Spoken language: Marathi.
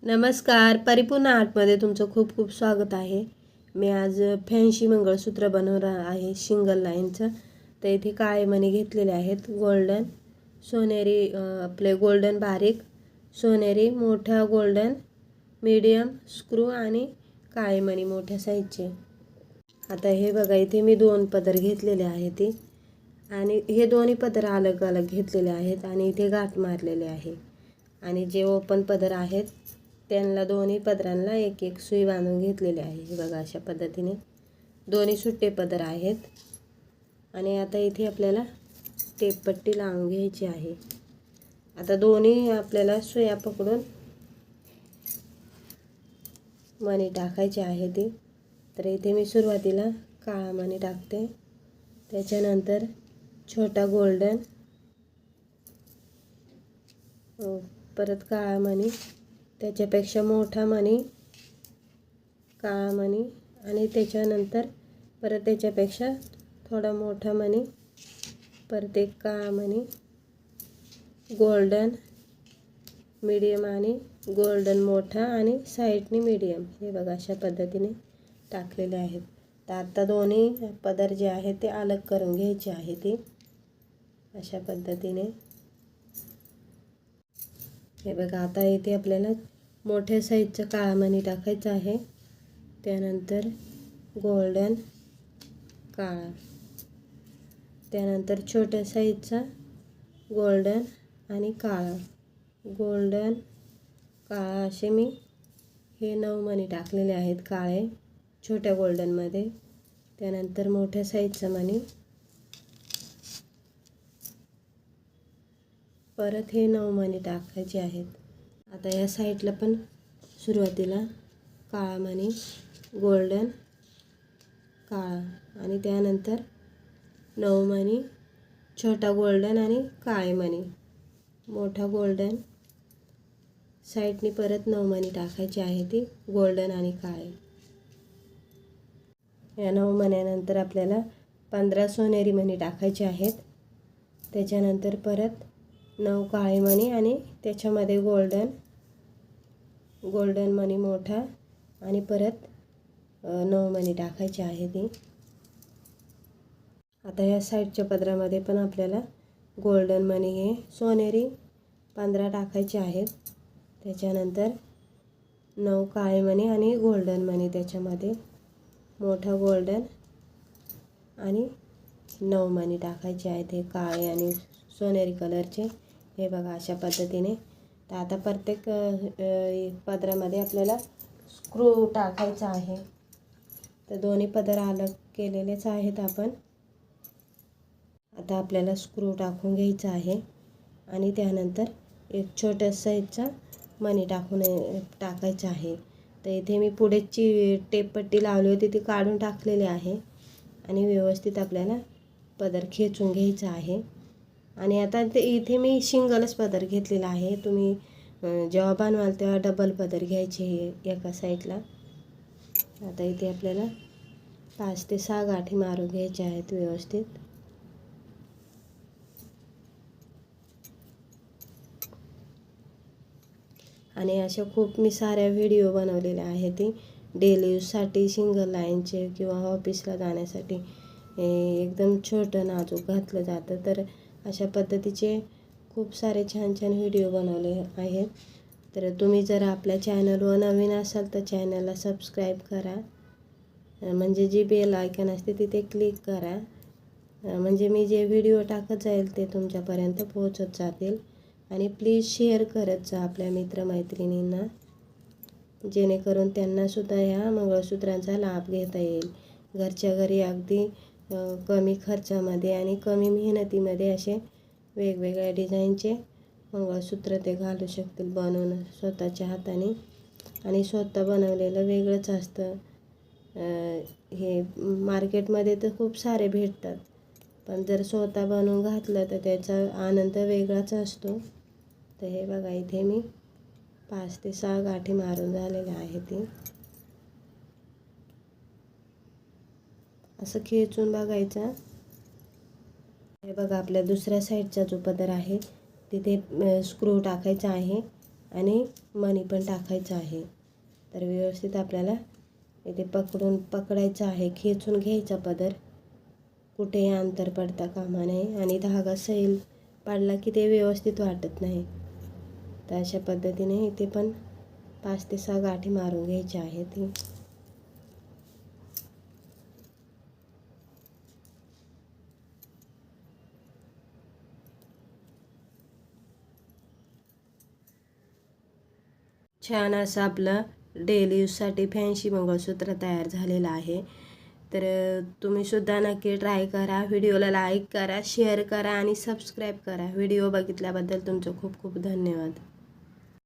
नमस्कार, परिपूर्ण आर्टमध्ये तुमचं खूप खूप स्वागत आहे. मी आज फॅन्सी मंगळसूत्र बनवणार आहे सिंगल लाईनचं. तर इथे काळे मणी घेतलेले आहेत, गोल्डन सोनेरी, आपले गोल्डन बारीक, सोनेरी मोठा गोल्डन, मीडियम स्क्रू आणि काळे मणी मोठ्या साईजचे. आता हे बघा, इथे मी 2 पदर घेतलेले आहेत आणि हे दोन्ही पदर अलग अलग घेतलेले आहेत आणि इथे गाठ मारलेले आहे. आणि जे ओपन पदर आहेत त्यांना दोन्ही पदरांना एक एक सुई बांधून घेतलेली आहे. हे बघा, अशा पद्धतीने दोन्ही सुट्टे पदर आहेत. आणि आता इथे आपल्याला टेपपट्टी लावून घ्यायची आहे. आता दोन्ही आपल्याला सुया पकडून मणी टाकायचे आहे ती. तर इथे मी सुरुवातीला काळा मणी टाकते, त्याच्यानंतर छोटा गोल्डन, परत काळा मणी, त्याच्यापेक्षा मोठा मणी, काळा मणी आणि त्याच्यानंतर परत त्याच्यापेक्षा थोडा मोठा मणी, परत एक काळा मणी, गोल्डन मीडियम आणि गोल्डन मोठा आणि साईडनी मीडियम. हे बघा, अशा पद्धतीने टाकलेले आहेत. तर आता दोन्ही पदर जे आहेत ते अलग करून घ्यायचे आहे ते अशा पद्धतीने. हे बघा, आता इथे आपल्याला मोठ्या साईजचा काळा मणी टाकायचा आहे, त्यानंतर गोल्डन काळा, त्यानंतर छोट्या साईजचा गोल्डन आणि काळा, गोल्डन काळा, असे मी हे 9 मणी टाकलेले आहेत काळे छोट्या गोल्डनमध्ये. त्यानंतर मोठ्या साईजचा मणी, परत हे 9 मणी टाकायचे आहेत. आता या साईडला पण सुरुवातीला काळा मणी, गोल्डन काळा आणि त्यानंतर 9 मणी, छोटा गोल्डन आणि काळे मणी, मोठा गोल्डन, साईडनी परत 9 मणी टाकायची आहे ती गोल्डन आणि काळे. या 9 मण्यानंतर आपल्याला 15 सोनेरी मणी टाकायचे आहेत. त्याच्यानंतर परत 9 काळे मणी आणि त्याच्यामध्ये गोल्डन मणी मोठा आणि परत 9 मणी टाकायचे आहे ती. आता या साईडच्या पदरामध्ये पण आपल्याला गोल्डन मणी हे सोनेरी 15 टाकायचे आहेत. त्याच्यानंतर 9 काळे मणी आणि गोल्डन मणी, त्याच्यामध्ये मोठा गोल्डन आणि 9 मणी टाकायचे आहेत हे काळे आणि सोनेरी कलरचे. हे बघा, अशा पद्धतीने. तर आता प्रत्येक पदरामध्ये आपल्याला स्क्रू टाकायचा आहे. तर दोन्ही पदर अलग केलेलेच आहेत आपण. आता आपल्याला स्क्रू टाकून घ्यायचा आहे आणि त्यानंतर एक छोट्या साईजचा मणी टाकायचा आहे. तर इथे मी पुढेची टेपपट्टी लावली होती ती काढून टाकलेली आहे आणि व्यवस्थित आपल्याला पदर खेचून घ्यायचा आहे. आणि आता इथे मी सिंगलच पदर घेतलेला आहे. तुम्ही जेव्हा बनवाल तेव्हा डबल पदर घ्यायचे एका साईडला. आता इथे आपल्याला 5 ते 6 गाठी मारून घ्यायच्या आहेत व्यवस्थित. आणि अशा खूप मी साऱ्या व्हिडिओ बनवलेल्या आहेत ती डेली यूजसाठी, सिंगल लाईनचे किंवा ऑफिसला जाण्यासाठी एकदम छोटं नाजूक घातलं जातं. तर अशा पद्धतीचे खूप सारे छान छान व्हिडिओ बनवले आहेत. तर तुम्ही जर आपल्या चॅनलवर नवीन असाल तर चॅनलला सबस्क्राईब करा, म्हणजे जी बेल आयकॉन असते तिथे क्लिक करा, म्हणजे मी जे व्हिडिओ टाकत जाईल ते तुमच्यापर्यंत पोहोचत जातील. आणि प्लीज शेअर करत जा आपल्या मित्रमैत्रिणींना, जेणेकरून त्यांनासुद्धा ह्या मंगळसूत्रांचा लाभ घेता येईल. घरच्या घरी अगदी कमी खर्चामध्ये आणि कमी मेहनतीमध्ये असे वेगवेगळ्या डिझाईनचे मंगळसूत्र ते घालू शकतील बनवून स्वतःच्या हाताने. आणि स्वतः बनवलेलं वेगळंच असतं. हे मार्केटमध्ये तर खूप सारे भेटतात, पण जर स्वतः बनवून घातलं तर त्याचा आनंद वेगळाच असतो. तर हे बघा, इथे मी 5 ते 6 गाठी मारून झालेल्या आहेत ती. असं खेचून बघायचं. हे बघा, आपल्या दुसऱ्या साईडचा जो पदर आहे तिथे स्क्रू टाकायचा आहे आणि मणी पण टाकायचं आहे. तर व्यवस्थित आपल्याला इथे पकडायचं आहे, खेचून घ्यायचा पदर, कुठेही अंतर पडता कामा नये आणि धागा सैल पाडला की ते व्यवस्थित वाटत नाही. तर अशा पद्धतीने इथे पण 5 ते 6 गाठी मारून घ्यायच्या आहेत. छान असं आपलं डेली यूजसाठी फॅन्सी मंगळसूत्र तयार झालेलं आहे. तर तुम्ही सुद्धा नक्की ट्राय करा. व्हिडिओला लाईक करा, शेअर करा आणि सबस्क्राईब करा. व्हिडिओ बघितल्याबद्दल तुमचं खूप खूप धन्यवाद.